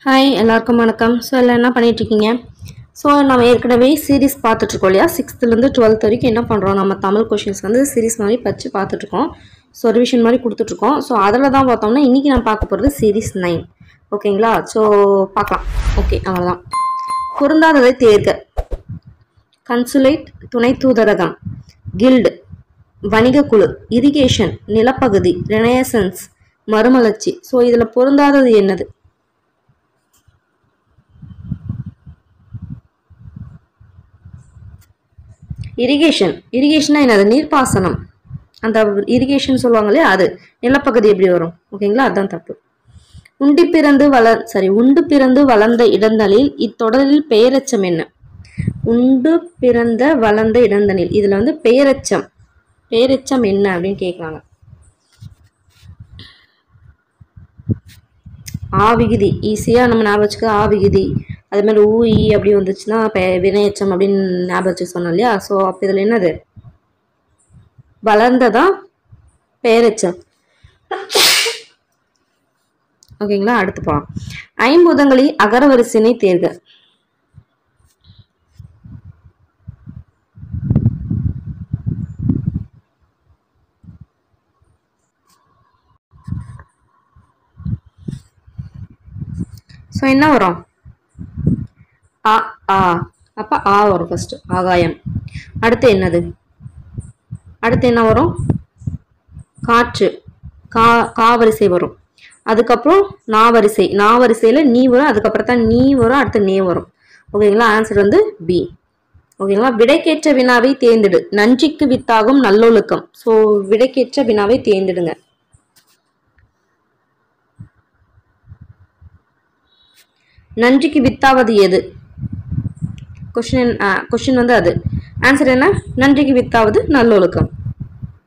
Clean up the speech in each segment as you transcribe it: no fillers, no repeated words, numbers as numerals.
Hi எல்லாருக்கும் வணக்கம். So எல்லாம் என்ன பண்ணிகிட்ருக்கீங்க? ஸோ நம்ம ஏற்கனவே சீரீஸ் பார்த்துட்ருக்கோம் இல்லையா? 6th-லேருந்து 12th வரைக்கும் என்ன பண்ணுறோம், நம்ம தமிழ் கொஷின்ஸ் வந்து சீரீஸ் மாதிரி வச்சு பார்த்துட்ருக்கோம். ஸோ ரிவிஷன் மாதிரி கொடுத்துட்ருக்கோம். ஸோ அதில் தான் பார்த்தோம்னா இன்றைக்கி நான் பார்க்க போகிறது சீரீஸ் 9. ஓகேங்களா? ஸோ பார்க்கலாம். ஓகே, அவ்வளோதான். பொருந்தாததை தேர்க. கன்சுலேட், துணை தூதரகம், கில்டு, வணிகக்குழு, இரிகேஷன், நிலப்பகுதி, ரெனேசன்ஸ், மறுமலர்ச்சி. ஸோ இதில் பொருந்தாதது என்னது? இரிகேஷன்னா என்னது? நீர்ப்பாசனம். அந்த இரிகேஷன் சொல்லுவாங்க இல்லையா, அது. நிலப்பகுதி எப்படி வரும்? ஓகேங்களா? அதுதான் தப்பு. உண்டு பிறந்து வளர்ந்த இடந்தலில் இத்தொடரில் பெயரெச்சம் என்ன? உண்டு பிறந்த வளர்ந்த இடந்தலில் இதுல வந்து பெயரெச்சம் என்ன அப்படின்னு கேட்குறாங்க. ஆவிகுதி ஈஸியா நம்ம ஞாபகம் வச்சுக்க. ஆவிகுதி அதே மாதிரி ஊஇ அப்படி வந்துச்சுன்னா வினையச்சம் அப்படின்னு ஞாபகம் வச்சு சொன்னோம் இல்லையா? ஸோ அப்போ இதில் என்னது? வளர்ந்ததான் பெயரெச்சம். ஓகேங்களா? அடுத்து போகலாம். ஐம்பூதங்களில் அகரவரிசையினை தேர்க. ஸோ என்ன வரும்? ஆ ஆ. அப்போ ஆ வரும் ஃபர்ஸ்ட். ஆகாயம். அடுத்து என்னது? அடுத்து என்ன வரும்? காற்று. காவரிசை வரும். அதுக்கப்புறம் நாவரிசையில் நீ வரும். அதுக்கப்புறம் தான் நீ வரும். அடுத்து நே வரும். ஓகேங்களா? ஆன்சர் வந்து பி. ஓகேங்களா? விடைக்கேற்ற வினாவை தேர்ந்தெடு. நன்றிக்கு வித்தாகும் நல்லொழுக்கம். ஸோ விடைக்கேற்ற வினாவை தேர்ந்தெடுங்க. நன்றிக்கு வித்தாவது எது? கொஸ்டின் வந்து அது. ஆன்சர் என்ன? நன்றிக்கு வித்தாவது நல்லொழுக்கம்.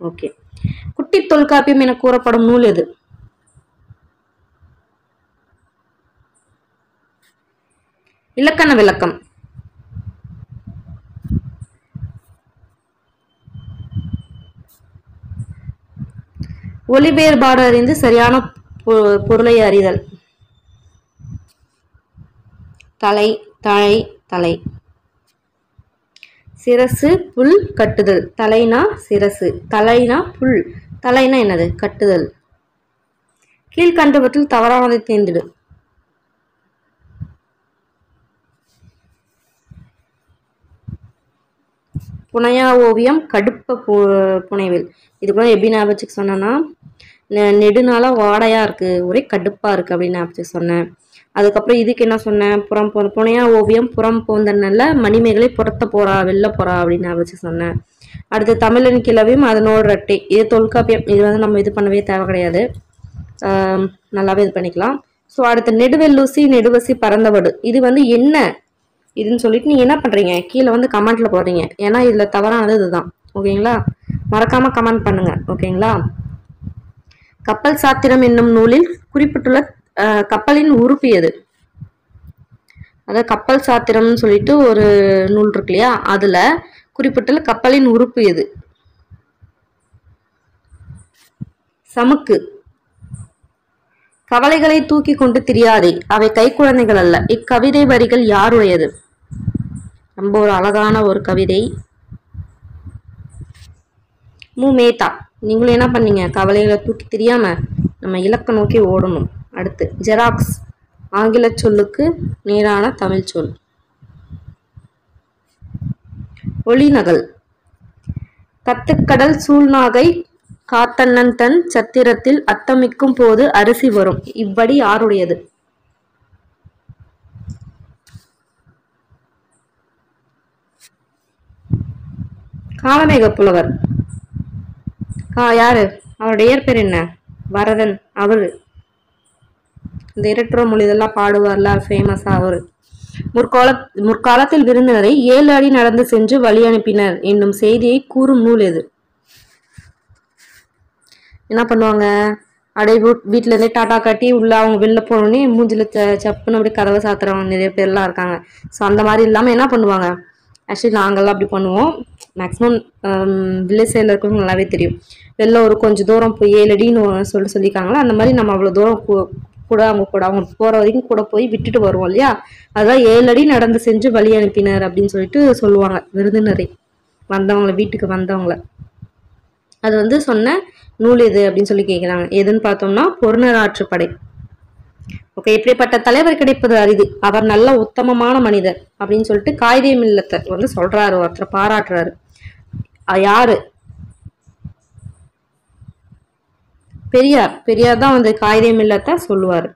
ஓகே. குட்டி தொல்காப்பியம் என கூறப்படும் நூல் எது? இலக்கண விளக்கம். ஒலி வேறுபாடு அறிந்து சரியான பொருளை அறிதல். தலை, தழை, தலை. சிரசு, புல், கட்டுதல். தலைனா சிரசு, தலைனா புல், தலைனா என்னது? கட்டுதல். கீழ்கண்டவற்றில் தவறானதை தேர்ந்தெடு. புனையா ஓவியம், கடுப்ப புனைவில். இது கூட எப்படி ஞாபகம் சொன்னேன்னா, நெடுநாளா வாடையா இருக்கு, ஒரே கடுப்பா இருக்கு அப்படின்னு ஞாபகம் சொன்னேன். அதுக்கப்புறம் இதுக்கு என்ன சொன்னேன்? புனையா ஓவியம் புறம் போந்தநல்ல மணிமேகலை புறத்த போறா வெளில போறா அப்படின்னு வச்சு சொன்னேன். அடுத்து தமிழன் கிளவியும் அதனோட ரெட்டை. இது தொல்காப்பியம். இது வந்து நம்ம இது பண்ணவே தேவை கிடையாது. நல்லாவே இது பண்ணிக்கலாம். ஸோ அடுத்து நெடுவெல்லூசி, நெடுவசி, பறந்தவடு. இது வந்து என்ன இதுன்னு சொல்லிட்டு நீங்க என்ன பண்றீங்க? கீழே வந்து கமெண்ட்ல போடுறீங்க. ஏன்னா இதுல தவறானது இதுதான். ஓகேங்களா? மறக்காம கமெண்ட் பண்ணுங்க. ஓகேங்களா? கப்பல் சாத்திரம் என்னும் நூலில் குறிப்பிட்டுள்ள கப்பலின் உறுப்பு எது? அதாவது கப்பல் சாத்திரம்னு சொல்லிட்டு ஒரு நூல் இருக்கு இல்லையா, அதுல குறிப்பிட்டுள்ள கப்பலின் உறுப்பு எது? சமுக்கு. கவலைகளை தூக்கி கொண்டு திரியாதே, அவை கைக்குழந்தைகள் அல்ல. இக்கவிதை வரிகள் யாருடையது? ரொம்ப ஒரு அழகான ஒரு கவிதை. மேத்தா. நீங்களும் என்ன பண்ணீங்க? கவலைகளை தூக்கி தெரியாம நம்ம இலக்க நோக்கி ஓடணும். அடுத்து ஜெராக்ஸ். ஆங்கில சொல்லுக்கு நேரான தமிழ் சொல். ஒளிநகல். கத்துக்கடல் சூழ்நாகை காத்தண்ணன் தன் சத்திரத்தில் அத்தமிக்கும் போது அரிசி வரும். இவ்வடி யாருடையது? காலமேக புலவர். யாரு? அவருடைய இயற்பெயர் என்ன? வரதன். அவரு இந்த இரட்டுற மொழி இதெல்லாம் பாடுவார்ல, ஃபேமஸா அவரு. முற்காலத்தில் விருந்தினரை 7 அடி நடந்து சென்று வழி அனுப்பினர் என்னும் செய்தியை கூறும் நூல் எது? என்ன பண்ணுவாங்க? வீட்டுல இருந்தே டாட்டா காட்டி உள்ள அவங்க வெளில போனோடனே மூஞ்சில சப்புன்னு அப்படி கதவை சாத்துறவங்க நிறைய பேர்லாம் இருக்காங்க. ஸோ அந்த மாதிரி இல்லாம என்ன பண்ணுவாங்க? ஆக்சுவலி நாங்கள்லாம் அப்படி பண்ணுவோம். மேக்ஸிமம் வில்லேஜ் சைடில் இருக்கவங்க நல்லாவே தெரியும். வெளில ஒரு கொஞ்சம் தூரம் போய் 7 அடின்னு சொல்லியிருக்காங்களா, அந்த மாதிரி நம்ம அவ்வளோ தூரம் கூட அவங்க போற வரைக்கும் கூட போய் விட்டுட்டு வருவோம் இல்லையா, அதான் 7 அடி நடந்து சென்று வழி அனுப்பினர் அப்படின்னு சொல்லிட்டு சொல்லுவாங்க விருந்தினரை, வந்தவங்கள, வீட்டுக்கு வந்தவங்கள. அது வந்து சொன்ன நூல் எது அப்படின்னு சொல்லி கேட்கிறாங்க. எதுன்னு பார்த்தோம்னா பொருணராற்றுப்படை. ஓகே, இப்படிப்பட்ட தலைவர் கிடைப்பது அரிது, அவர் நல்ல உத்தமமான மனிதர் அப்படின்னு சொல்லிட்டு காயிதே மில்லத்தை வந்து சொல்றாரு, ஒருத்தர் பாராட்டுறாரு. யாரு? பெரியார் தான் வந்து காயிதே மில்லத்தை சொல்லுவாரு.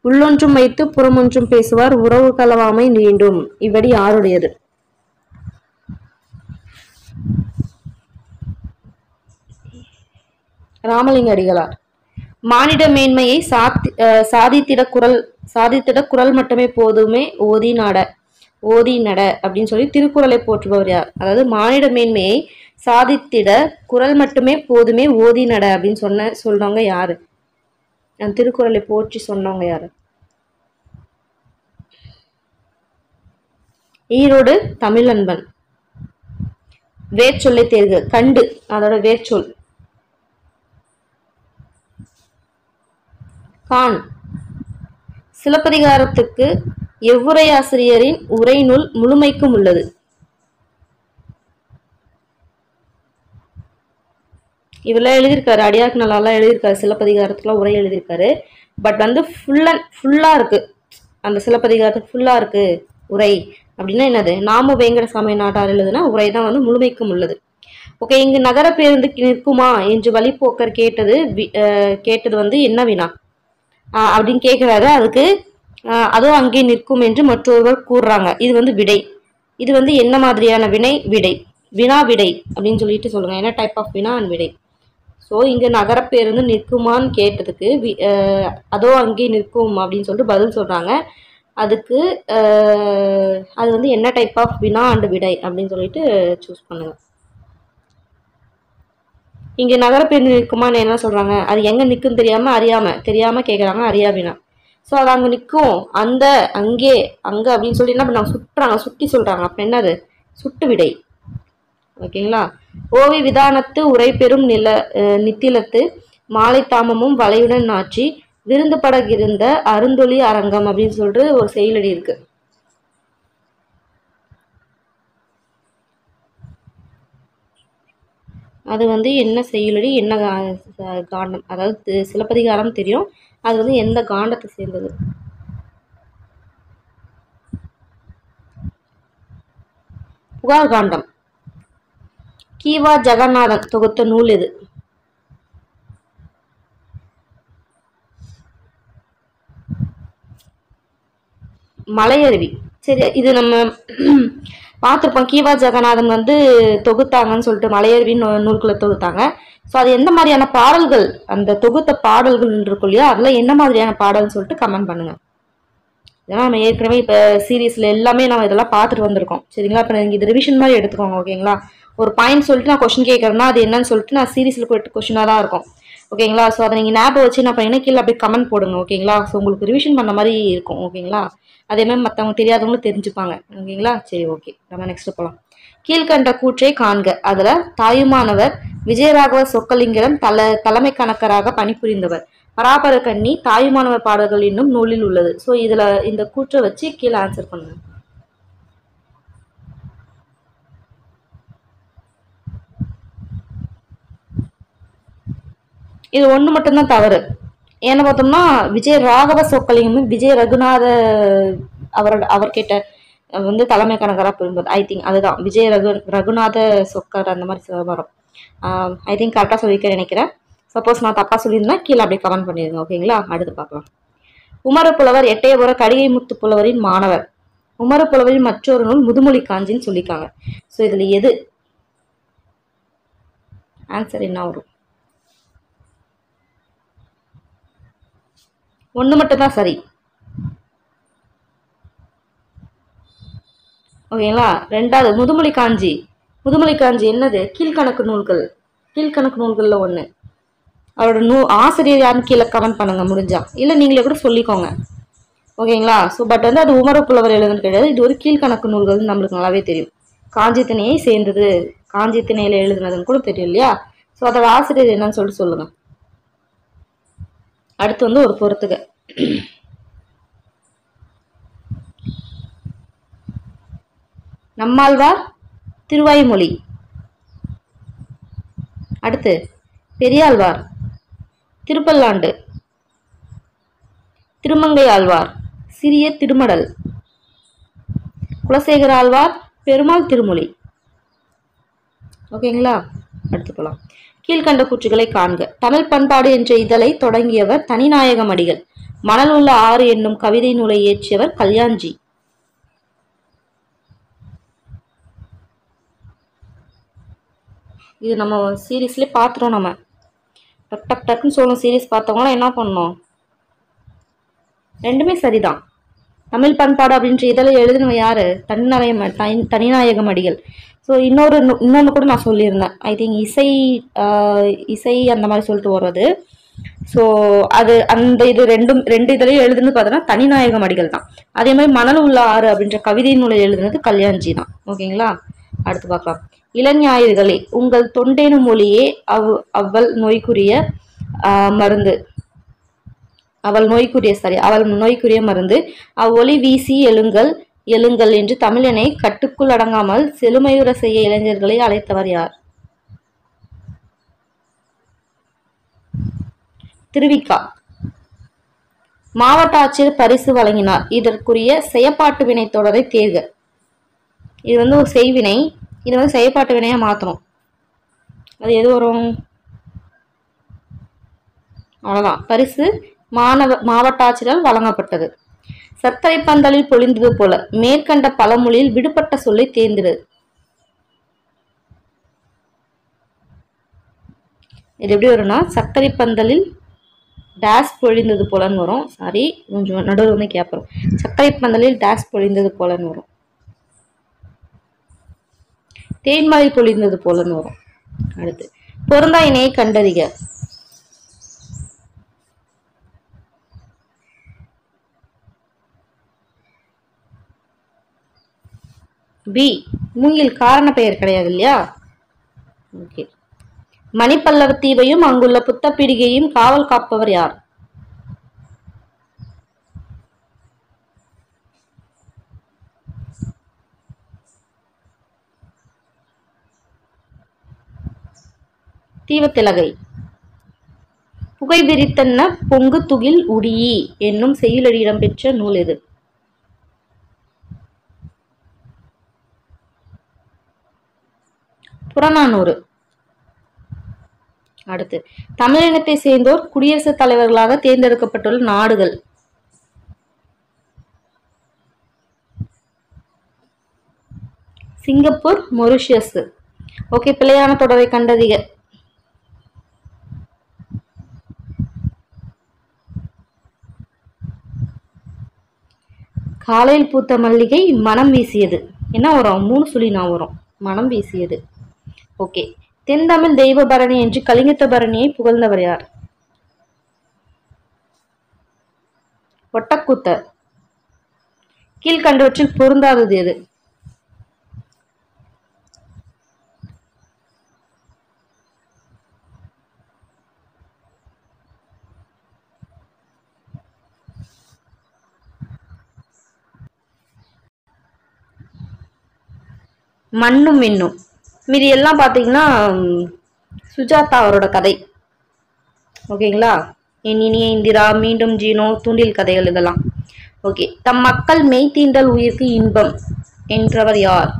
உள்ளொன்றும் வைத்து புறமொன்றும் பேசுவார், உறவு கலவாமை நீண்டும். இவ்வடி யாருடையது? ராமலிங்க அடிகளார். மானிட மேன்மையை சாதித்திட குரல் மட்டுமே போதுமே ஓதி நட அப்படின்னு சொல்லி திருக்குறளை போற்றுபவர் யார்? அதாவது மானிட மேன்மையை சாதித்திட குரல் மட்டுமே போதுமே ஓதி நட அப்படின்னு சொல்றவங்க யாரு? திருக்குறளை போற்றி சொன்னவங்க யாரு? ஈரோடு தமிழன்பன். வேர்ச்சொல்லை தேர்க. கண்டு, அதோட வேர்ச்சொல். கான். சிலப்பதிகாரத்துக்கு எவ்வுரையாசிரியரின் உரை நூல் முழுமைக்கும் உள்ளது? இவெல்லாம் எழுதியிருக்காரு, அடியாருக்கு நல்லாலாம் எழுதியிருக்காரு, சிலப்பதிகாரத்துக்குலாம் உரை எழுதியிருக்காரு. பட் வந்து ஃபுல்லா இருக்கு, அந்த சிலப்பதிகாரத்துக்கு ஃபுல்லா இருக்கு உரை அப்படின்னா என்னது? நாமு வேங்கடசாமி நாட்டார் எழுதுனா உரை தான் வந்து முழுமைக்கும் உள்ளது. ஓகே, இங்கு நகர பேருந்து நிற்குமா என்று வழிப்போக்கர் கேட்டது வந்து என்ன வினா அப்படின்னு கேட்கிறாரு. அதுக்கு அதோ அங்கே நிற்கும் என்று மற்றொருவர் கூறுறாங்க. இது வந்து விடை. இது வந்து என்ன மாதிரியான விடை? வினா விடை அப்படின்னு சொல்லிட்டு சொல்லுங்க. என்ன டைப் ஆஃப் வினா அண்ட் விடை? ஸோ இங்க நகர பேருந்து நிற்குமான்னு கேட்டதுக்கு அதோ அங்கே நிற்கும் அப்படின்னு சொல்லிட்டு பதில் சொல்றாங்க. அதுக்கு அது வந்து என்ன டைப் ஆஃப் வினா அண்ட் விடை அப்படின்னு சொல்லிட்டு சூஸ் பண்ணுங்க. இங்க நகர பேருந்து நிற்குமான்னு என்ன சொல்றாங்க? அது எங்க நிற்கும் தெரியாம கேட்கறாங்க, அறியா வினா. ஸோ அது அங்க நிற்கும், அங்கே அங்க அப்படின்னு சொல்லி என்ன பண்ணாங்க? சுட்டி சொல்றாங்க. அப்ப என்னது? சுட்டு விடை. ஓகேங்களா? ஓவி விதானத்து உரை பெறும் நித்திலத்து மாலை தாமமும் வலையுடன் நாச்சி விருந்து படகிருந்த அருந்தொழி அரங்கம் அப்படின்னு சொல்லிட்டு ஒரு செயலடி இருக்கு. அது வந்து என்ன செயலடி, என்ன காண்டம்? அதாவது சிலப்பதிகாரம் தெரியும், அது வந்து எந்த காண்டத்தை சேர்ந்தது? புகார் காண்டம். கீவா ஜெகநாதன் தொகுத்த நூல் எது? மலையருவி. சரி, இது நம்ம பார்த்துருப்போம். கீவா ஜெகநாதன் வந்து தொகுத்தாங்கன்னு சொல்லிட்டு மலையருவின்னு நூல்களை தொகுத்தாங்க. ஸோ அது எந்த மாதிரியான பாடல்கள், அந்த தொகுத்த பாடல்கள் இருக்கும் இல்லையா, அதில் என்ன மாதிரியான பாடல்னு சொல்லிட்டு கமெண்ட் பண்ணுங்க. இதெல்லாம் நம்ம ஏற்கனவே இப்போ சீரீஸில் எல்லாமே நம்ம இதெல்லாம் பார்த்துட்டு வந்திருக்கோம். சரிங்களா? இப்போ நீங்கள் இது ரிவிஷன் மாதிரி எடுத்துக்கோங்க. ஓகேங்களா? ஒரு பாயிண்ட் சொல்லிட்டு நான் கொஸ்டின் கேட்குறேன்னா அது என்னன்னு சொல்லிட்டு நான் சீரீஸில் போயிட்டு கொஸ்டினாக தான் இருக்கும். ஓகேங்களா? ஸோ அதை நீங்கள் ஞாபகம் வச்சு நான் பண்ணி கீழே அப்படியே கமெண்ட் போடுங்க. ஓகேங்களா? ஸோ உங்களுக்கு ரிவிஷன் பண்ண மாதிரி இருக்கும். ஓகேங்களா? அதே மாதிரி மற்றவங்க தெரியாதவங்களும் தெரிஞ்சுப்பாங்க. ஓகேங்களா? சரி, ஓகே, நம்ம நெக்ஸ்ட் போகலாம். கீழ்கண்ட கூற்றை காண்க. அதுல தாயுமானவர் விஜயராகவ சொக்கலிங்கரம் தலைமை கணக்கராக பணிபுரிந்தவர். பராபர கண்ணி தாயுமானவர் பாடல்கள் என்னும் நூலில் உள்ளது. ஸோ இதுல இந்த கூற்றை வச்சு கீழே ஆன்சர் பண்ணுங்க. இது ஒண்ணு மட்டும்தான் தவறு. ஏன்னு பார்த்தோம்னா விஜய ராகவ சொக்கலிங்கம் விஜய ரகுநாத அவர் கேட்ட வந்து தலைமை கணக்கராக புரிந்தது. ஐ திங்க் அதுதான் விஜய ரகுநாத சொக்கர் அந்த மாதிரி வரும். ஐ திங்க் கரெக்டாக சொல்லியிருக்கேன் நினைக்கிறேன். சப்போஸ் நான் தப்பா சொல்லியிருந்தேன் கீழே அப்படியே கமெண்ட் பண்ணிடுங்க. ஓகேங்களா? அடுத்து பார்க்கலாம். உமரப்புலவர் எட்டயபுர கடிகை முத்து புலவரின் மாணவர். உமரப்புலவரின் மற்றொரு நூல் முதுமொழி காஞ்சின்னு சொல்லியிருக்காங்க. ஸோ இதுல எது ஆன்சர் என்ன வரும்? ஒண்ணு மட்டும் தான் சரி. ஓகேங்களா? ரெண்டாவது முதுமொழி காஞ்சி என்னது? கீழ்கணக்கு நூல்கள்ல ஒண்ணு. அவரோட ஆசிரியர் யாருன்னு கீழே கமெண்ட் பண்ணுங்க முடிஞ்சா, இல்ல நீங்களே கூட சொல்லிக்கோங்க. ஓகேங்களா? ஸோ பட் வந்து அது உமரப்புலவர் எழுதுன்னு கிடையாது, இது ஒரு கீழ்கணக்கு நூல்கள் நம்மளுக்கு நல்லாவே தெரியும். காஞ்சி திணையை சேர்ந்தது, காஞ்சி திணையில எழுதுனதுன்னு கூட தெரியும் இல்லையா? ஸோ அதோட ஆசிரியர் என்னன்னு சொல்லிட்டு சொல்லுங்க. அடுத்து வந்து ஒரு பொறுத்துக. நம்மாழ்வார் திருவாய்மொழி. அடுத்து பெரியாழ்வார் திருப்பல்லாண்டு. திருமங்கை ஆழ்வார் சிறிய திருமடல். குலசேகர ஆழ்வார் பெருமாள் திருமொழி. ஓகேங்களா? அடுத்து போலாம். கீழ்கண்ட கூற்றுகளை காண்க. தமிழ் பண்பாடு என்ற இதழை தொடங்கியவர் தனிநாயகம் அடிகள். மணல் உள்ள ஆறு என்னும் கவிதை நூலை இயற்றியவர் கல்யாண்ஜி. இது நம்ம சீரீஸ்ல பாத்துறோம். நம்ம டக் டக் டக்குன்னு சொல்லணும். சீரீஸ் பார்த்தவங்க என்ன பண்ணணும்? ரெண்டுமே சரிதான். தமிழ் பண்பாடு அப்படின்ற இதழை எழுதினவங்க யாரு? தனிநாயகம் அடிகள். ஸோ இன்னொன்று கூட நான் சொல்லியிருந்தேன். ஐ திங்க் இசை அந்த மாதிரி சொல்லிட்டு வர்றது. ஸோ அது அந்த இது ரெண்டு இதழையும் எழுதுனது பார்த்தோன்னா தனிநாயகம் அடிகள் தான். அதே மாதிரி மணல் உள்ள ஆறு அப்படின்ற கவிதை நூலை எழுதுனது கல்யாண்ஜி தான். ஓகேங்களா? அடுத்து பார்க்கலாம். இளஞாயிறுகளே, உங்கள் தொண்டேனும் மொழியே அவள் நோய்க்குரிய மருந்து. அவள் நோய்க்குரிய மருந்து. அவ்வொளி வீசி எழுங்கள் என்று தமிழனை கட்டுக்குள் அடங்காமல் செழுமையுற செய்ய இளைஞர்களை அழைத்தவர் யார்? திருவிக்கா. மாவட்ட ஆட்சியர் பரிசு வழங்கினார். இதற்குரிய செயப்பாட்டு வினை தொடரை தேர்க. இது ஒரு செய்வினை. இது செயற்பாட்டு வினையா மாற்றணும். அது எது வரும்? அவ்வளோதான். பரிசு மாவட்ட ஆட்சியரால் வழங்கப்பட்டது. சர்க்கரை பந்தலில் பொழிந்தது போல மேற்கண்ட பழமொழியில் விடுபட்ட சொல்லை தேர்ந்தெடு. இது எப்படி வரும்னா, சர்க்கரை பந்தலில் டேஸ் பொழிந்தது போலன்னு வரும். சாரி, கொஞ்சம் நடுவில் கேட்போம். சர்க்கரை பந்தலில் டேஸ் பொழிந்தது போலன்னு வரும். தேன்மழை பொழிந்தது போலன்னு வரும். அடுத்து பொருந்தா இணையை கண்டறிக. பி. மூங்கில் காரண பெயர் கிடையாது இல்லையா? ஓகே. மணிப்பல்லவ தீவையும் அங்குள்ள புத்தப்பீடிகையும் காவல் காப்பவர் யார்? தீவத்திலகை. புகை விரித்தன்ன பொங்கு துகில் உடியி என்னும் செய்யுளடி இடம்பெற்ற நூல் எது? புறநானூறு. அடுத்து தமிழினத்தை சேர்ந்தோர் குடியரசுத் தலைவர்களாக தேர்ந்தெடுக்கப்பட்டுள்ள நாடுகள். Singapore, Mauritius. ஓகே, பிழையான தொடரை கண்டறிக. காலையில் பூத்த மல்லிகை மனம் வீசியது. என்ன வரும்? 3 சுழி நான் வரும். மனம் வீசியது. ஓகே. தென்தமிழ் தெய்வ பரணி என்று கலிங்கத்த பரணியை புகழ்ந்தவர் யார்? ஒட்டக்கூத்தர். கீழ்கண்டவற்றில் பொருந்தாதது எது? மண்ணும் மின்னும். மீதி எல்லாம் பார்த்தீங்கன்னா சுஜாதா அவரோட கதை. ஓகேங்களா? என் இனிய இந்திரா, மீண்டும் ஜீனோ, தூண்டில் கதைகள் இதெல்லாம். ஓகே. தம் மக்கள் மெய்தீண்டல் உயிர்க்கு இன்பம் என்றவர் யார்?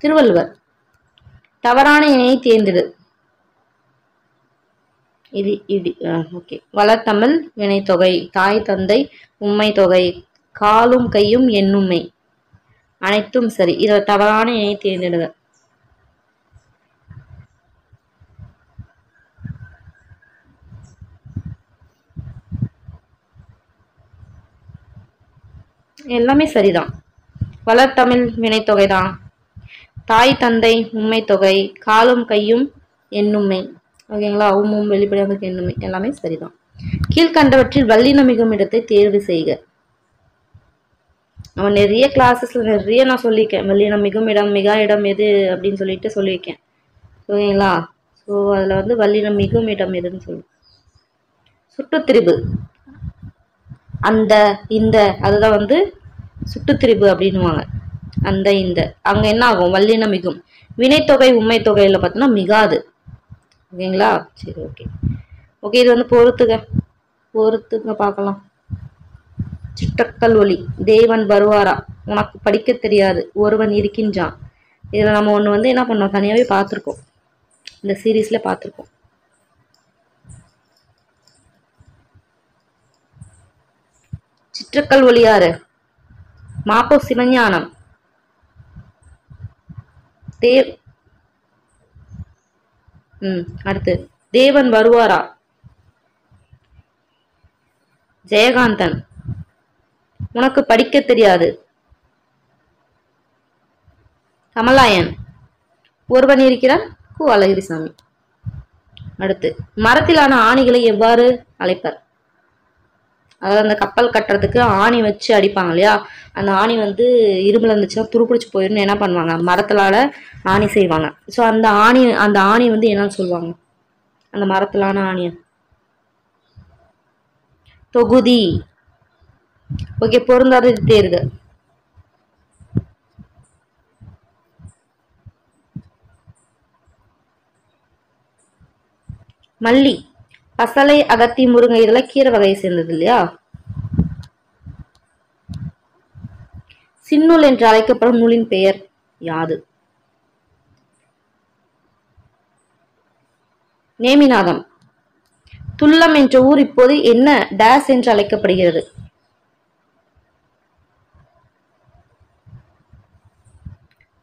திருவள்ளுவர். தவறான இணையை தேர்ந்தெடு. ஓகே. வளர்த்தமிழ் வினைத்தொகை, தாய் தந்தை உம்மை தொகை, காலும் கையும் எண்ணுமை அனைத்தும் சரி. இதில் தவறான இணையை தேர்ந்தெடுக. எல்லாமே சரிதான். வளர்த்தமிழ் வினைத்தொகை தான். தாய் தந்தை உம்மை தொகை, காலும் கையும் எண்ணுமை. ஓகேங்களா? உம்மும் வெளிப்படையாக எண்ணுமை எல்லாமே சரிதான். கீழ்கண்டவற்றில் வல்லினம் மிகும் இடத்தை தேர்வு செய்க. அவன் நிறைய கிளாஸஸ்ல நிறைய நான் சொல்லியிருக்கேன். வல்லினம் மிகும் இடம், மிகா இடம் எது அப்படின்னு சொல்லியிருக்கேன். ஓகேங்களா? ஸோ அதில் வந்து வல்லினம் மிகும் இடம் எதுன்னு சொல்லுவோம். சுட்டுத்திரிபு, அந்த இந்த அதுதான் வந்து சுட்டுத்திரிபு அப்படின்னுவாங்க. அந்த இந்த அங்கே என்ன ஆகும்? வல்லினம் மிகும். வினைத்தொகை உண்மை தொகையில் பார்த்தோன்னா மிகாது. ஓகேங்களா? சரி, ஓகே ஓகே. இது வந்து பொறுத்துங்க பார்க்கலாம். சிற்றக்கல் ஒலி, தேவன் வருவாரா, உனக்கு படிக்க தெரியாது, ஒருவன் இருக்கின்றான். இதில் நம்ம ஒன்று வந்து என்ன பண்ணோம், தனியாகவே பார்த்துருக்கோம், இந்த சீரீஸில் பார்த்துருக்கோம். சிற்றக்கல் ஒலி யாரு? மாப்போ சிவஞானம். அடுத்து தேவன் வருவாரா, ஜெயகாந்தன். உனக்கு படிக்க தெரியாது, கமலாயன். ஒருவன் இருக்கிறான், கு அழகிரிசாமி. அடுத்து மரத்திலான ஆணிகளை எவ்வாறு அழைப்பர்? அதாவது அந்த கப்பல் கட்டுறதுக்கு ஆணி வச்சு அடிப்பாங்க இல்லையா, அந்த ஆணி வந்து இரும்புல இருந்துச்சுன்னா துருப்பிடிச்சு போயிருந்து என்ன பண்ணுவாங்க, மரத்திலால ஆணி செய்வாங்க. ஸோ அந்த ஆணி வந்து என்னன்னு சொல்லுவாங்க, அந்த மரத்திலான ஆணிய? தொகுதி. ஓகே, பொருந்தாதது தேர்க. மல்லி, பசலை, அகத்தி, முருங்கை இதெல்லாம் கீரை வகையை சேர்ந்தது இல்லையா? சின்னூல் என்று அழைக்கப்படும் நூலின் பெயர் யாது? நேமிநாதம். துல்லம் என்ற ஊர் இப்போது என்ன டேஸ் என்று அழைக்கப்படுகிறது?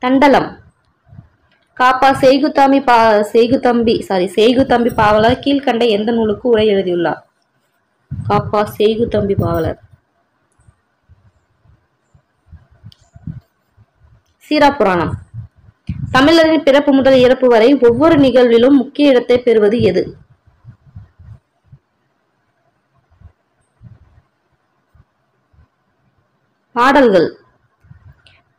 தண்டலம். காப்பா செய்குதம்பி பாவலர் கீழ்கண்ட எந்த நூலுக்கு உரை எழுதியுள்ளார்? காப்பா செய்குதம்பி பாவலர். சீராப்புராணம். தமிழரின் பிறப்பு முதல் இறப்பு வரை ஒவ்வொரு நிகழ்விலும் முக்கிய இடத்தை பெறுவது எது? பாடல்கள்.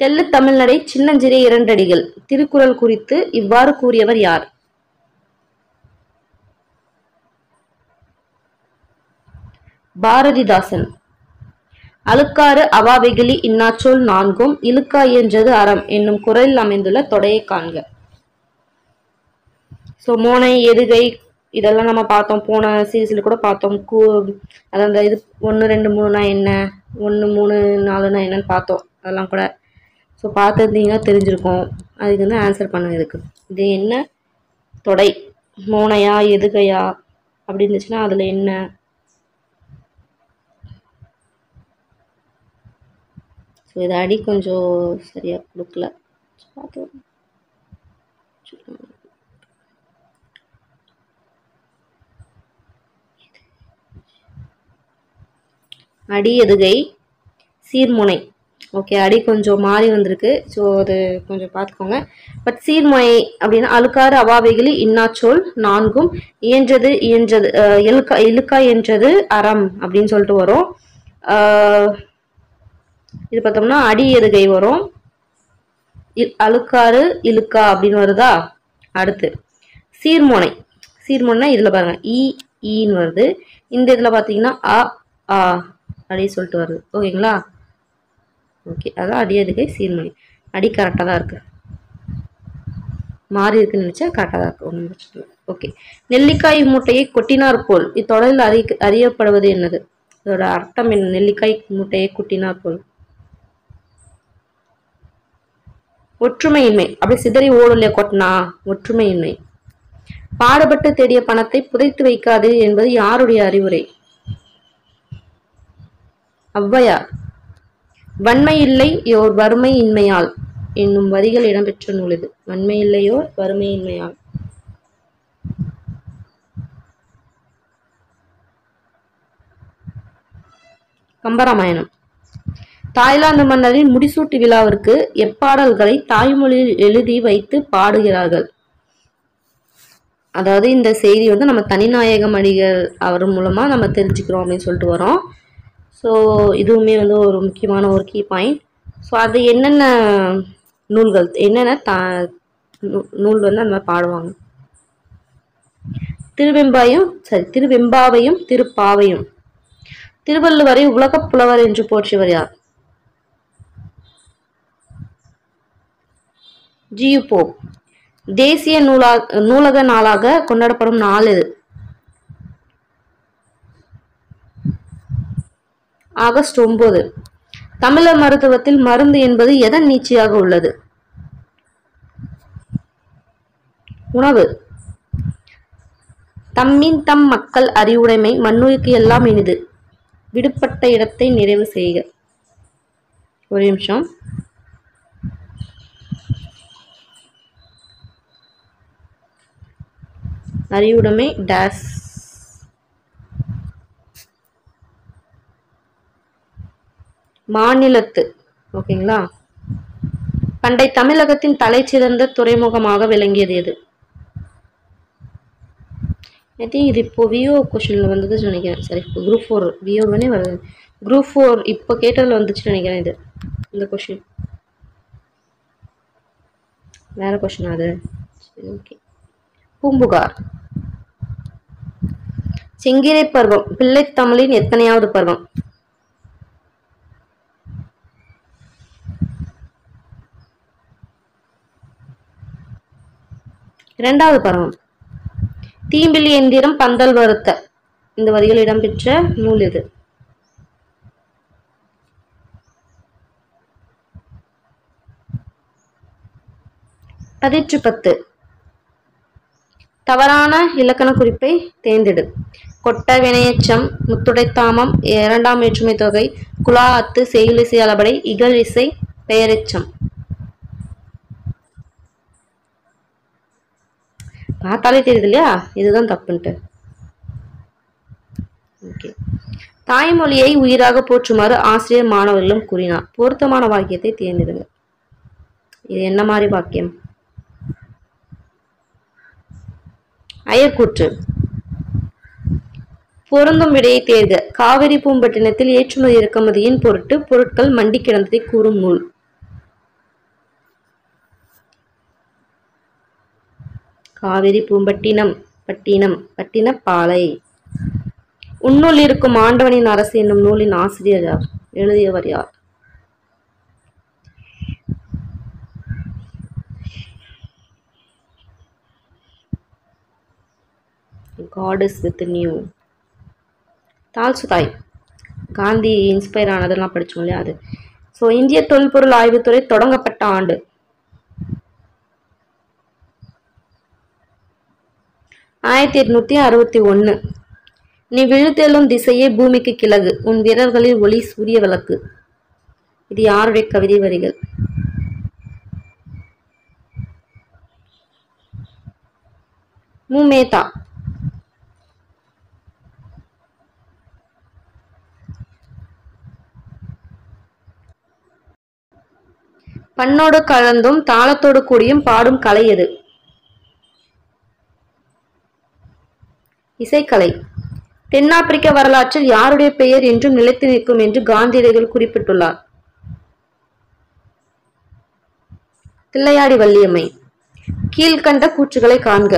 தெள்ளு தமிழ்நடை சின்னஞ்சிறிய 2 அடிகள் திருக்குறள் குறித்து இவ்வாறு கூறியவர் யார்? பாரதிதாசன். அழுக்காறு அவாவெகிலி இன்னாச்சொல் 4ம் இழுக்கா இயன்றது அறம் என்னும் குறளில் அமைந்துள்ள தொடையை காண்க. ஸோ மோனை, எதுகை இதெல்லாம் நம்ம பார்த்தோம், போன சீரீஸ்ல கூட பார்த்தோம். அதான் இது 1 2 3னா என்ன, 1 3 4னா என்னன்னு பார்த்தோம், அதெல்லாம் கூட. ஸோ பார்த்துருந்தீங்கன்னா தெரிஞ்சிருக்கும். அதுக்கு வந்து ஆன்சர் பண்ணுங்க. இது என்ன தொடை, மோனையா எதுகையா அப்படி இருந்துச்சுன்னா அதில் என்ன? ஸோ இது அடி கொஞ்சம் சரியாக கொடுக்கல, பார்த்தோம். அடி எதுகை சீர்முனை. ஓகே, அடி கொஞ்சம் மாறி வந்திருக்கு, ஸோ அது கொஞ்சம் பார்த்துக்கோங்க. பட் சீர்முனை அப்படின்னா அழுக்காறு அவாவைகளி இன்னாச்சொல் 4ம் இயன்றது இழுக்கா என்றது அறம் அப்படின்னு சொல்லிட்டு வரும். இது பார்த்தோம்னா அடி எதுகை வரும், அழுக்காறு இழுக்கா அப்படின்னு வருதா. அடுத்து சீர்முனை. சீர்முனைனா இதுல பாருங்க ஈன்னு வருது, இந்த இதுல பார்த்தீங்கன்னா அ ஆ அப்படின்னு சொல்லிட்டு வருது. ஓகேங்களா? ஓகே, அதான் அடி எதுகை சீர்முனை. அடி கரெக்டாக தான் இருக்கு, மாறி இருக்குன்னு நினைச்சா கரெக்டாக தான் இருக்கு, ஒன்றும் பிரச்சனை இல்லை. ஓகே. நெல்லிக்காய் மூட்டையை கொட்டினார் போல் இத்தொடரில் அறியப்படுவது என்னது? இதோட அர்த்தம் என்ன? நெல்லிக்காய் மூட்டையை கொட்டினார் போல். ஒற்றுமையின்மை. அப்படி சிதறி ஓடலைய கொட்டினா ஒற்றுமையின்மை. பாடுபட்டு தேடிய பணத்தை புதைத்து வைக்காது என்பது யாருடைய அறிவுரை? ஔவையார். வன்மையில்லையோர் வறுமை இன்மையால் என்னும் வரிகள் இடம்பெற்ற நூல் இது. வன்மையில்லையோர் வறுமை இன்மையால். கம்பராமாயணம். தாய்லாந்து மன்னரின் முடிசூட்டு விழாவிற்கு எப்பாடல்களை தாய்மொழியில் எழுதி வைத்து பாடுகிறார்கள்? அதாவது இந்த செய்தி வந்து நம்ம தனிநாயகம் அடிகள் அவர் மூலமா நம்ம தெரிஞ்சுக்கிறோம் அப்படின்னு சொல்லிட்டு வரோம். ஸோ இதுவுமே வந்து ஒரு முக்கியமான ஒரு கீ பாயிண்ட். ஸோ அது என்னென்ன நூல்கள், என்னென்ன நூல் வந்து அந்த மாதிரி பாடுவாங்க. திருவெம்பாவையும் திருப்பாவையும். திருவள்ளுவரை உலகப் புலவர் என்று போற்றியவர் யார்? G U Pope. தேசிய நூலக நாளாக கொண்டாடப்படும் நாள் எது? ஆகஸ்ட் 9. தமிழர் மருத்துவத்தில் மருந்து என்பது எதன் நீட்சியாக உள்ளது? உணவு. தம்மின் தம் மக்கள் அறிவுடைமை மண்ணுயிர்க்கு எல்லாம் இனிது. விடுபட்ட இடத்தை நிறைவு செய்க. ஒரு நிமிஷம். அறிவுடைமை டேஸ் மாநிலத்து. ஓகேங்களா? பண்டை தமிழகத்தின் தலை சிறந்த துறைமுகமாக விளங்கியது எது? ஐ திங்க் இது இப்போ விஓ கொஸ்டின்ல வந்ததுன்னு நினைக்கிறேன். சரி, இப்போ குரூப் 4 விஓ தானே வருது. குரூப் 4 இப்போ கேட்டதில் வந்துச்சுன்னு நினைக்கிறேன். இது இந்த கொஸ்டின் வேற கொஸ்டின் அது. சரி, ஓகே. பூம்புகார். செங்கிரை பருவம் பிள்ளைத்தமிழின் எத்தனையாவது பருவம்? இரண்டாவது பருவம். தீம்பிலி எந்திரம் பந்தல் வருத்த இந்த வரிகள் இடம்பெற்ற நூல் எது? பதிற்று 10. தவறான இலக்கண குறிப்பை தேர்ந்தெடு. கொட்ட வினையெச்சம் முத்துடைத்தாமம் இரண்டாம் வேற்றுமை தொகை குலா அத்து செய்யுளிசை அளபடை இகழ் இசை பெயரெச்சம். பார்த்தாலே தெரியுது இல்லையா இதுதான் தப்புன்ட்டு. ஓகே. தாய்மொழியை உயிராக போற்றுமாறு ஆசிரியர் மாணவர்களும் கூறினார். பொருத்தமான வாக்கியத்தை தேர்ந்தெடுங்க. இது என்ன மாதிரி வாக்கியம்? அயற்கூற்று. பொருந்தும் விடையை தேர்க. காவிரி பூம்பட்டினத்தில் ஏற்றுமதி இறக்குமதியின் பொருட்டு பொருட்கள் மண்டி கிடந்ததை கூறும் நூல். காவிரி பூம்பட்டினம் பட்டினப்பாலை. உன்னுள் இருக்கும் ஆண்டவனின் அரசு என்னும் நூலின் ஆசிரியர் யார்? எழுதியவர் யார்? God is within you. Tolstoy. Gandhi inspire ஆனதெல்லாம் படிச்சோம் இல்லையா அது. ஸோ இந்திய தொல்பொருள் ஆய்வுத்துறை தொடங்கப்பட்ட ஆண்டு? 1861. நீ விழுத்தெழும் திசையே பூமிக்கு கிழகு உன் வீரர்களில் ஒளி சூரிய விளக்கு. இது யாருடைய கவிதை வரிகள்? முமேதா. பண்ணோடு கலந்தும் தாளத்தோடு கூடியும் பாடும் கலை எது? இசைக்கலை. தென்னாப்பிரிக்க வரலாற்றில் யாருடைய பெயர் என்றும் நிலைத்து நிற்கும் என்று காந்தியடிகள் குறிப்பிட்டுள்ளார்? தில்லையாடி வள்ளியம்மை. கீழ்கண்ட கூற்றுகளை காண்க.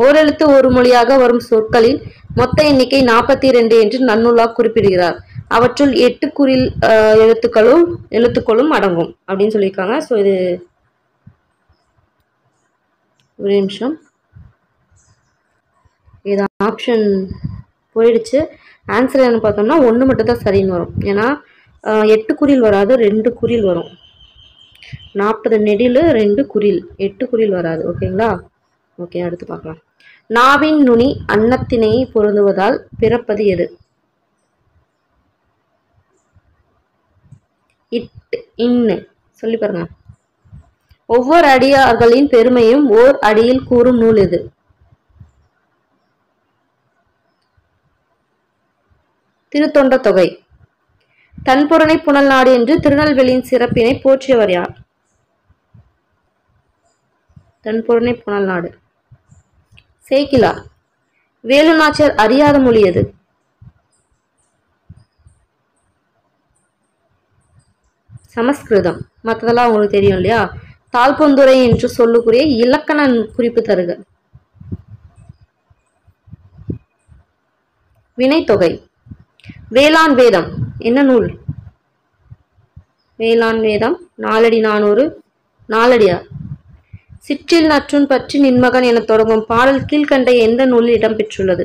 ஓரெழுத்து ஒரு மொழியாக வரும் சொற்களின் மொத்த எண்ணிக்கை 42 என்று நன்னூலா குறிப்பிடுகிறார். அவற்றுள் 8 குறில் எழுத்துக்களும் அடங்கும் அப்படின்னு சொல்லியிருக்காங்க. ஸோ இது ஒரு நிமிஷம். இது ஆப்ஷன் போயிடுச்சு. ஆன்சர் என்ன பார்த்தோம்னா 1 மட்டும் தான் சரின்னு வரும். ஏன்னா 8 குறில் வராது, 2 குறில் வரும். 40 நெடில் 2 குறில், 8 குறில் வராது. ஓகேங்களா? ஓகே, அடுத்து பார்க்கலாம். நாவின் நுனி அன்னத்தினை பொருந்துவதால் பிறப்பது எது? இன்னு சொல்லி பாருங்க. ஒவ்வொரு அடியார்களின் பெருமையும் ஓர் அடியில் கூறும் நூல் எது? திருத்தொண்ட தொகை. தன்பொருணை புனல் நாடு என்று திருநெல்வேலியின் சிறப்பினை போற்றியவர் யார்? தன்பொருணை புனல் நாடு. சேக்கிலார். வேலுநாச்சியார் அறியாத மொழி எது? சமஸ்கிருதம். மற்றதெல்லாம் உங்களுக்கு தெரியும் இல்லையா? தாழ்பொந்துரை என்று சொல்லுக்குரிய இலக்கண குறிப்பு தருக. வினைத்தொகை. வேளாண் வேதம் என்ன நூல்? வேளாண் வேதம். நாலடி 400 நாலடியார். சிற்றில் நற்றுன் பற்றி நின்மகன் என தொடங்கும் பாடல் கீழ்கண்ட எந்த நூலில் இடம்பெற்றுள்ளது?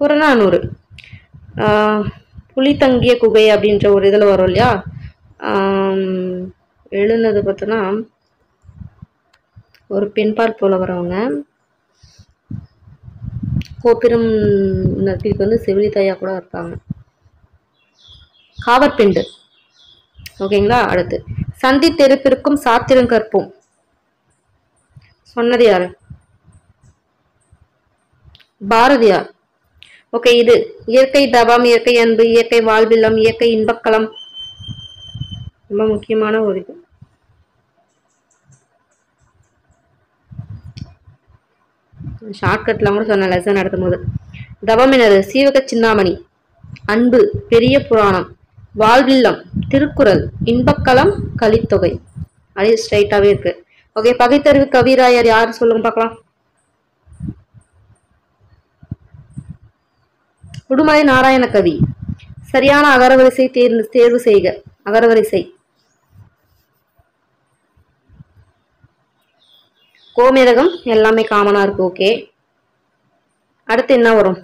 புறநானூறு. புலி தங்கிய குகை அப்படின்ற ஒரு இதில் வரும் இல்லையா, எழுந்தது பார்த்தோன்னா ஒரு பெண்பால் போல வரவங்க, கோப்பிரம் நத்திக்கு வந்து செவிலி தாயா கூட இருப்பாங்க, காவற்பெண்டு. ஓகேங்களா. அடுத்து சந்தி தெருப்பிற்கும் சாத்திரம் கற்போம் சொன்னது யாரு? பாரதியார். ஓகே. இது இயற்கை தவம், இயற்கை அன்பு, இயற்கை வாழ்வில்லம், இயற்கை இன்பக்களம். ரொம்ப முக்கியமான ஒரு இது. ஷார்ட்கட்லாம் கூட சொன்ன லெசன் நடத்தும் போது. தவம் என்னது? சீவக சின்னாமணி. அன்பு பெரிய புராணம். வாழ்வில்லம் திருக்குறள். இன்பக்களம் கலித்தொகை. அது ஸ்ட்ரைட்டாவே இருக்கு. ஓகே. பகைத்தறிவு கவிராயர் யார் சொல்லுங்க பார்க்கலாம். உடுமலை நாராயண கவி. சரியான அகரவரிசை தேர்வு செய்க. அகரவரிசை. கோமேதகம் எல்லாமே காமனா இருக்கு. ஓகே. அடுத்து என்ன வரும்?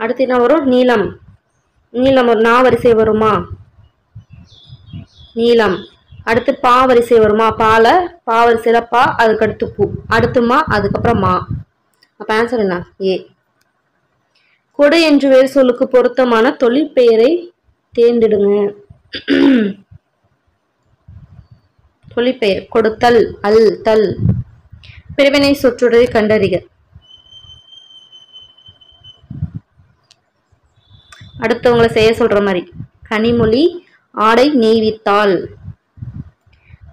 அடுத்து என்ன வரும்? நீளம். நீளம் ஒரு நா வரிசை வருமா? நீளம். அடுத்து பா வரிசை வருமா? பால பா வரிசையில பா, அதுக்கு அடுத்து பூ, அடுத்து மா, அதுக்கப்புறம் மா. அப்ப ஆன்சர் என்ன? ஏ. கொடு என்று வேறு சொல்லுக்கு பொருத்தமான தொழிற்பெயரை தேர்ந்தெடுங்க. தொழிற்பெயர். கொடுத்தல், அல், தல். பிரிவினை சொற்றொடரை கண்டறிக. அடுத்தவங்களை செய்ய சொல்ற மாதிரி. கனிமொழி ஆடை நெய்வித்தாள்.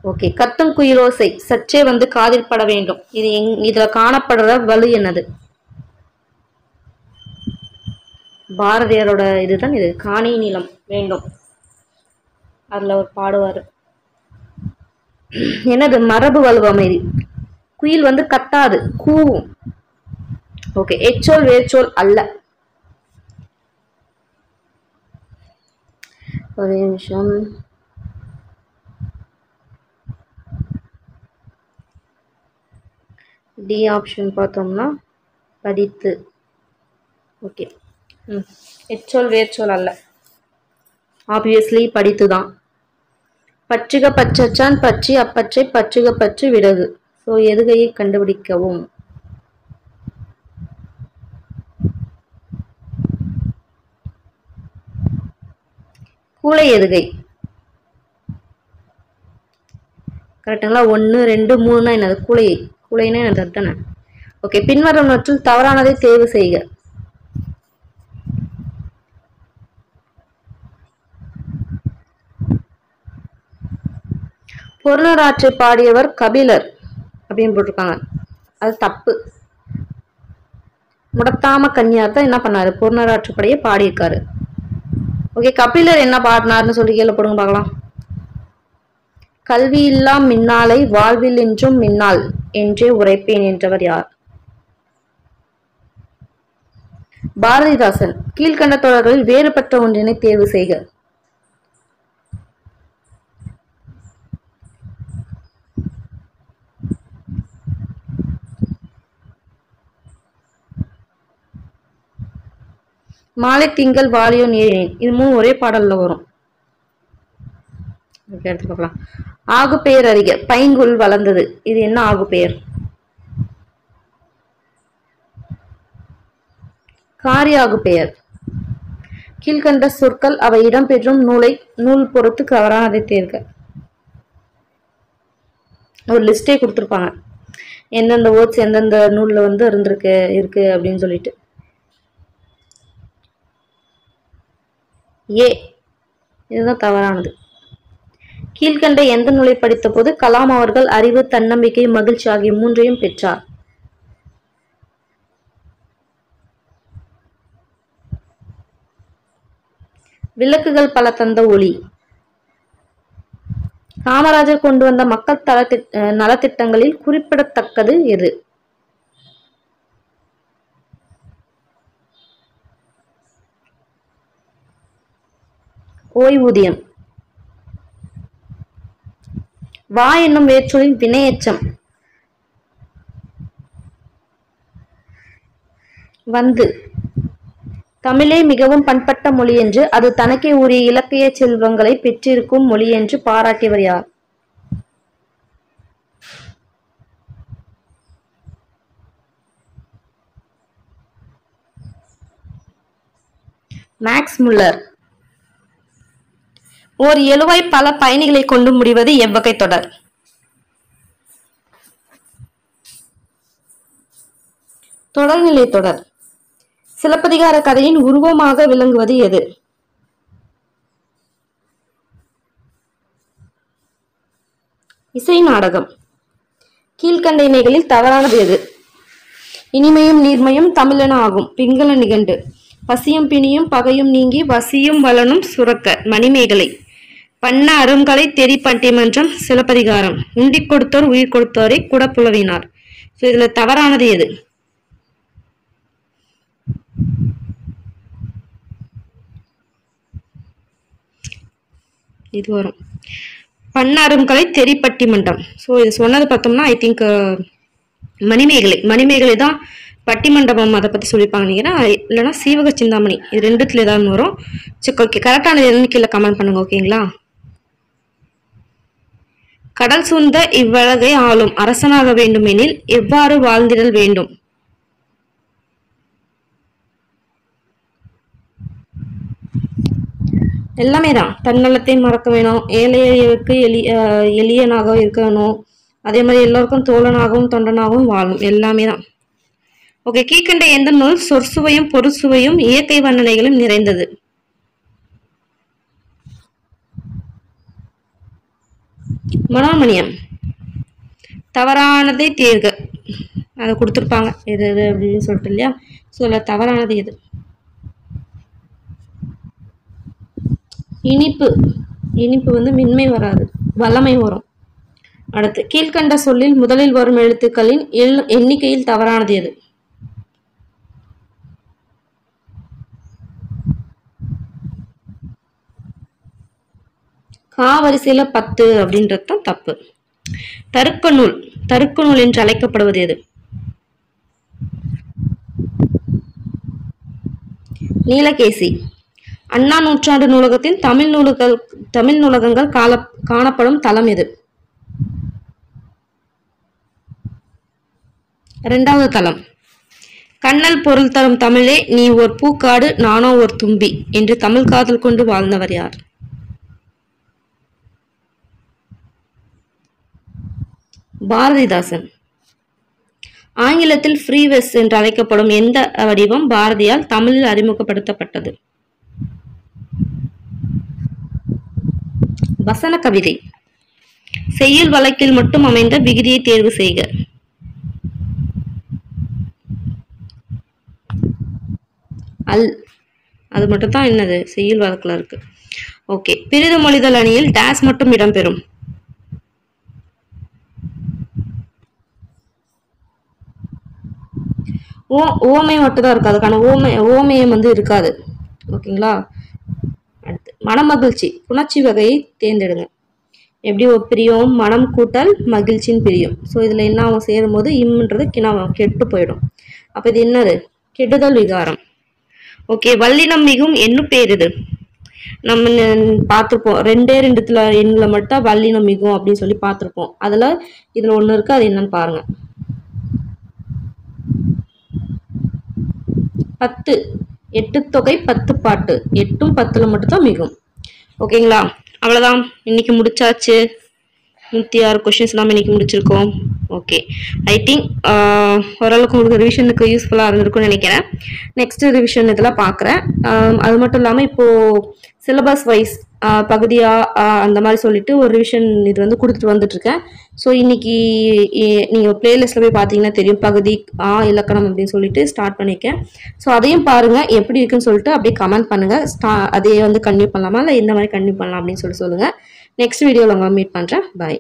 ஓகே. கத்தும் குயிலோசை சற்றே வந்து காதில் பட வேண்டும். இது இதுல காணப்படுற வலு என்னது? பாரதியாரோட இதுதான் இது. காணி நிலம் வேண்டும். அதுல ஒரு பாடுவாரு. என்னது? மரபு வலு அமைதி. குயில் வந்து கத்தாது, கூவும். ஓகே. எச்சொல் வேர்ச்சொல் அல்ல. ஒரே நிமிஷம். டி ஆப்ஷன் பார்த்தோம்னா படித்து. ஓகே. எச்சொல் வேர்ச்சொல் அல்ல. ஆப்வியஸ்லி படித்துதான். பற்றுக பற்றச்சான் பற்றி அப்பற்றை பற்றுக பற்று விறகு. ஸோ எதுகையை கண்டுபிடிக்கவும். கூளை எதுகை. கரெக்டுங்களா? 1 2 3 என்னது? கூளை. கூளைனா என்னது தானே? ஓகே. பின்வருவனவற்றில் தவறானதை தேர்வு செய்க. பொருணராற்றை பாடியவர் கபிலர் அப்படின்னு போட்டிருக்காங்க. அது தப்பு. முடத்தாம கன்னியார் தான் என்ன பண்ணாரு? பொருணராற்றுப்படையை பாடியிருக்காரு. ஓகே. கபிலர் என்ன பாடினார்னு சொல்லி கேள்வி போடுங்க பார்க்கலாம். கல்வி இல்லா மின்னாலை வாழ்வில் என்றும் மின்னால் என்றே உரைப்பேன் என்றவர் யார்? பாரதிதாசன். கீழ்கண்ட தொடர்களில் வேறுபட்ட ஒன்றினை தேர்வு செய்க. மாலை திங்கள் வாலியோ நீரினேன். இது 3 ஒரே பாடல்ல வரும். எடுத்து பார்க்கலாம். ஆகு பெயர் அறிக. பைங்குல் வளர்ந்தது. இது என்ன ஆகு பெயர்? காரியாகு பெயர். கீழ்கண்ட சொற்கள் அவை இடம்பெற்றும் நூல் பொறுத்து தவறானதை தேர்க. ஒரு லிஸ்டே கொடுத்துருப்பாங்க, எந்தெந்த வேர்ட்ஸ் எந்தெந்த நூல்ல வந்து இருக்கு அப்படின்னு சொல்லிட்டு. ஏ இதுதான் தவறானது. கீழ்கண்ட எந்த நூலை படித்த போது கலாம் அவர்கள் அறிவு, தன்னம்பிக்கை, மகிழ்ச்சி ஆகிய மூன்றையும் பெற்றார்? விளக்குகள் பல தந்த ஒளி. காமராஜர் கொண்டு வந்த மக்கள் நலத்திட்டங்களில் குறிப்பிடத்தக்கது எது? ஓய்வூதியம். வா என்னும் வேர்ச்சொல்லின் வினையெச்சம் வந்து. தமிழே மிகவும் பண்பட்ட மொழி என்று, அது தனக்கே உரிய இலக்கிய செல்வங்களை பெற்றிருக்கும் மொழி என்று பாராட்டியவர் யார்? Maths Muller. ஓர் எழுவாய் பல பயணிகளை கொண்டு முடிவது எவ்வகை தொடர்? தொடர்நிலை தொடர். சிலப்பதிகார கதையின் உருவமாக விளங்குவது எது? இசை நாடகம். கீழ்கண்ட இணைகளில் தவறானது எது? இனிமையும் நீர்மையும் தமிழென ஆகும். பிங்கள நிகண்டு. பசியும் பிணியும் பகையும் நீங்கி வசியும் வளனும் சுரக்க. மணிமேகலை. பண்ண அருங்கலை தெரி பட்டிமன்றம். சிலப்பதிகாரம். உண்டி கொடுத்தோர் உயிர் கொடுத்தோரை குடப்புலவினார். ஸோ இதுல தவறானது எது? இது வரும் பண்ணாரும்கலை தெரி பட்டிமன்றம். ஸோ இது சொன்னது பார்த்தோம்னா ஐ திங்க் மணிமேகலை. மணிமேகலை தான் பட்டிமண்டபம் அதை பற்றி சொல்லியிருப்பாங்க நினைக்கிறேன். இல்லைன்னா சீவக சிந்தாமணி. இது ரெண்டுத்துல ஏதாவது வரும். சரி, ஓகே, கரெக்டானது எதுன்னு கீழே கமெண்ட் பண்ணுங்க. ஓகேங்களா? கடல் சூழ்ந்த இவ்வுலகை ஆளும் அரசனாக வேண்டுமெனில் எவ்வாறு வாழ்ந்திடல் வேண்டும்? எல்லாமே தான். தன்னலத்தை மறக்க வேணும், ஏழையருக்கு எளியனாக இருக்கணும், அதே மாதிரி எல்லோருக்கும் தோழனாகவும் தொண்டனாகவும் வாழும். எல்லாமே தான். ஓகே, கீழ்கண்ட எந்த நூல் சொற்சுவையும் பொருட்சுவையும் இயற்கை வர்ணனைகளும் நிறைந்தது? மனோன்மணியம். தவறானதை தேர்க. அதை கொடுத்துருப்பாங்க எது எது அப்படின்னு சொல்லிட்டு இல்லையா? ஸோ தவறானது எது? இனிப்பு. இனிப்பு வந்து மென்மை வராது, வல்லமை வரும். அடுத்து, கீழ்கண்ட சொல்லில் முதலில் வரும் எழுத்துக்களின் எண்ணிக்கையில் தவறானது எது? காவரிசையில 10 அப்படின்றது தான் தப்பு. தருக்க நூல். தருக்க நூல் என்று அழைக்கப்படுவது எது? நீலகேசி. அண்ணா நூற்றாண்டு நூலகத்தின் தமிழ் நூலகங்கள் காணப்படும் தளம் எது? இரண்டாவது தளம். கண்ணல் பொருள் தரும் தமிழே நீ ஓர் பூக்காடு நானோ ஓர் தும்பி என்று தமிழ் காதல் கொண்டு வாழ்ந்தவர் யார்? பாரதிதாசன். ஆங்கிலத்தில் ஃப்ரீ வெர்ஸ் என்று அழைக்கப்படும் எந்த வடிவம் பாரதியால் தமிழில் அறிமுகப்படுத்தப்பட்டது? வசன கவிதை. செய்யுள் வழக்கில் மட்டும் அமைந்த விகுதியை தேர்வு செய்க. அல். அது மட்டும் தான் என்னது செய்யுள் வழக்குல இருக்கு. ஓகே, பிரிது மொழிதல் அணியில் டேஸ் மட்டும் இடம்பெறும். ஓமை மட்டும் தான் இருக்கு. அதுக்கான ஓமையம் வந்து இருக்காது. ஓகேங்களா? அடுத்து, மனமகிழ்ச்சி. புணர்ச்சி வகையை தேர்ந்தெடுங்க. எப்படி பிரியும்? மனம் கூட்டல் மகிழ்ச்சின்னு பிரியும். ஸோ இதுல என்ன அவன் சேரும் போது இம்ன்றது கெட்டு போயிடும். அப்ப இது என்னது? கெடுதல் விகாரம். ஓகே, வல்லினம் மிகும் என்ன பேர் இது? நம்ம பார்த்துருப்போம். 2 எண்களை மட்டும் வல்லினம் மிகும் அப்படின்னு சொல்லி பார்த்துருப்போம். இதுல ஒண்ணு இருக்கு, அது என்னன்னு பாருங்க. 10. 8 தொகை 10 பாட்டு. 8ம் 10ல மட்டும் தான் மிகும். ஓகேங்களா? அவ்வளவுதான், இன்னைக்கு முடிச்சாச்சு. 106 கொஸ்டின்ஸ் நாம இன்னைக்கு முடிச்சிருக்கோம். ஓகே, ஐ திங்க் ஓரளவுக்கு உங்களுக்கு ரிவிஷனுக்கு யூஸ்ஃபுல்லாக இருந்திருக்கும்னு நினைக்கிறேன். நெக்ஸ்ட் ரிவிஷன் இதெல்லாம் பார்க்குறேன். அது மட்டும் இல்லாமல் இப்போ சிலபஸ் வைஸ் பகுதியா அந்த மாதிரி சொல்லிட்டு ஒரு ரிவிஷன் இது வந்து கொடுத்துட்டு வந்துட்டு இருக்கேன். ஸோ இன்னைக்கு நீங்கள் பிளேலிஸ்ட்டில் போய் பார்த்தீங்கன்னா தெரியும், பகுதி இலக்கணம் அப்படின்னு சொல்லிட்டு ஸ்டார்ட் பண்ணியிருக்கேன். ஸோ அதையும் பாருங்கள் எப்படி இருக்குன்னு சொல்லிட்டு அப்படியே கமெண்ட் பண்ணுங்கள். அதையே வந்து கன்டினியூ பண்ணலாமா இல்லை இந்த மாதிரி கன்டினியூ பண்ணலாம் அப்படின்னு சொல்லுங்கள். நெக்ஸ்ட் வீடியோவில் உங்களை மீட் பண்ணுறேன். பாய்.